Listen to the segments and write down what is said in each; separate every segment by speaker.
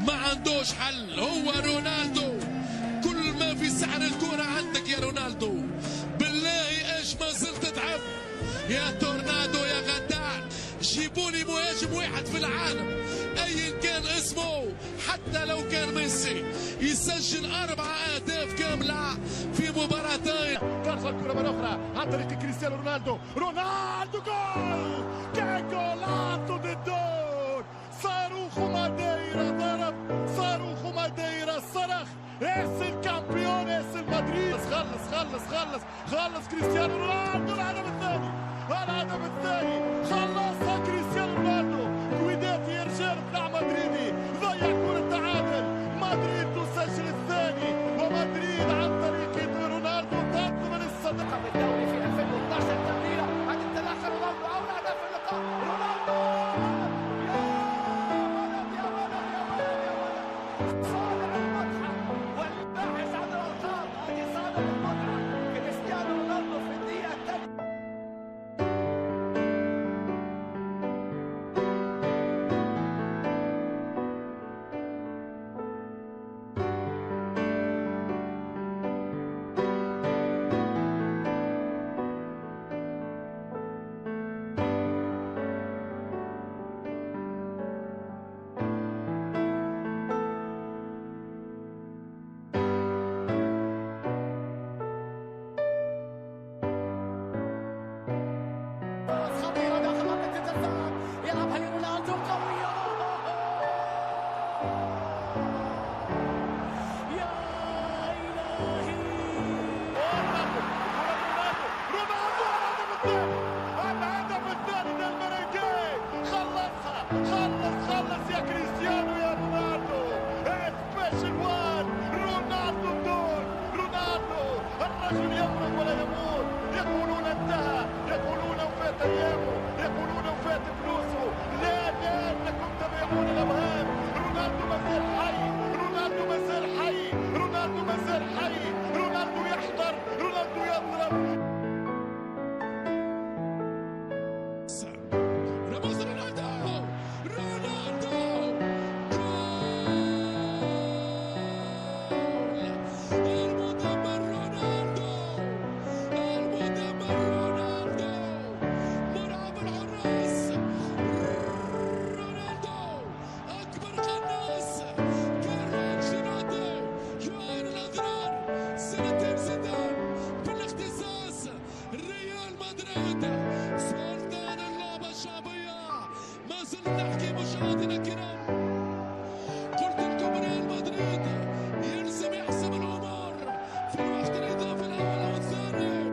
Speaker 1: ما عندوش حل، هو رونالدو. كل ما في سحر الكرة عندك يا رونالدو. بالله ايش ما زلت تعب يا تورنادو يا غدار. جيبوا لي مهاجم واحد في العالم ايا كان اسمه، حتى لو كان ميسي، يسجل 4 أهداف كاملة في مباراتين.
Speaker 2: ترجع الكرة مرة أخرى عن طريق كريستيانو رونالدو. رونالدو جول! كان جولاتو ديدور. صاروخ ماديرا ضرب، صاروخ ماديرا صرخ. اس الكامبيون اس المدريد. خلص كريستيانو رونالدو. الهدف الثاني خلصها كريستيانو رونالدو. كويداتي يا رجال بتاع مدريدي ضيع كرة التعادل. مدريد تسجل الثاني، ومدريد عن طريق رونالدو تضمن الصدارة بالدوري في 2012. تمريرة عن انطلاق رونالدو، أول هدف في اللقاء. رونالدو يا ولد صانع المتعة والباحث عن الألقاب. هذه صانع المتعة كريستيانو رونالدو في الدقيقة الثانية. خلص يا كريستيانو يا رونالدو. سبيشال وان رونالدو الدور. رونالدو الرجل يمرض ولا يموت. يقولون انتهى، يقولون وفات ايامه، يقولون وفات فلوسه. لا انكم تبيعون الاوهام. رونالدو ما زال حي، رونالدو ما زال حي، رونالدو ما زال حي. رونالدو يحضر، رونالدو يضرب.
Speaker 1: نحكي مشاهدينا الكرام، قلت لكم ريال مدريد يلزم يحسم الامور في الوقت الاضافي الاول او الثاني.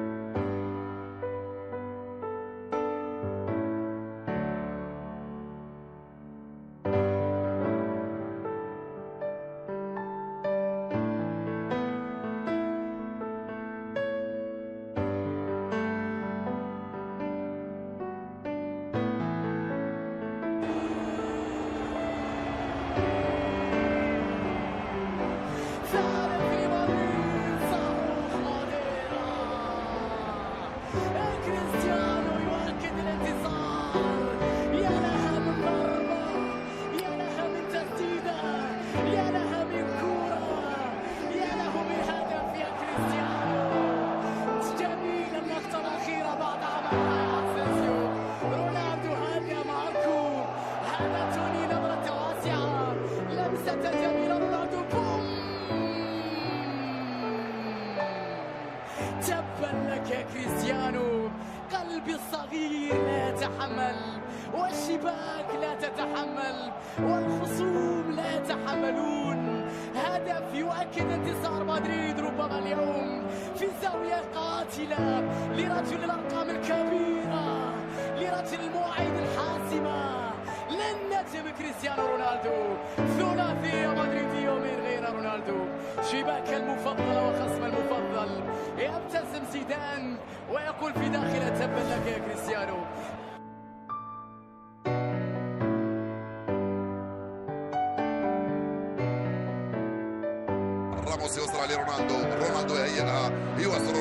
Speaker 3: يا كريستيانو. قلبي الصغير لا يتحمل، والشباك لا تتحمل، والخصوم لا يتحملون. هدف يؤكد انتصار مدريد ربما اليوم في زاوية قاتلة لرجل الأرقام الكبيرة، لرجل المواعيد الحاسمة، للنجم كريستيانو رونالدو. ثلاثية مدريدية من غير رونالدو. شباك المفضل وخصم المفضل. يبتسم زيدان ويقول في داخله تبا لك يا كريستيانو.
Speaker 4: راموس يوصل لرونالدو، رونالدو يهيئها، يوصل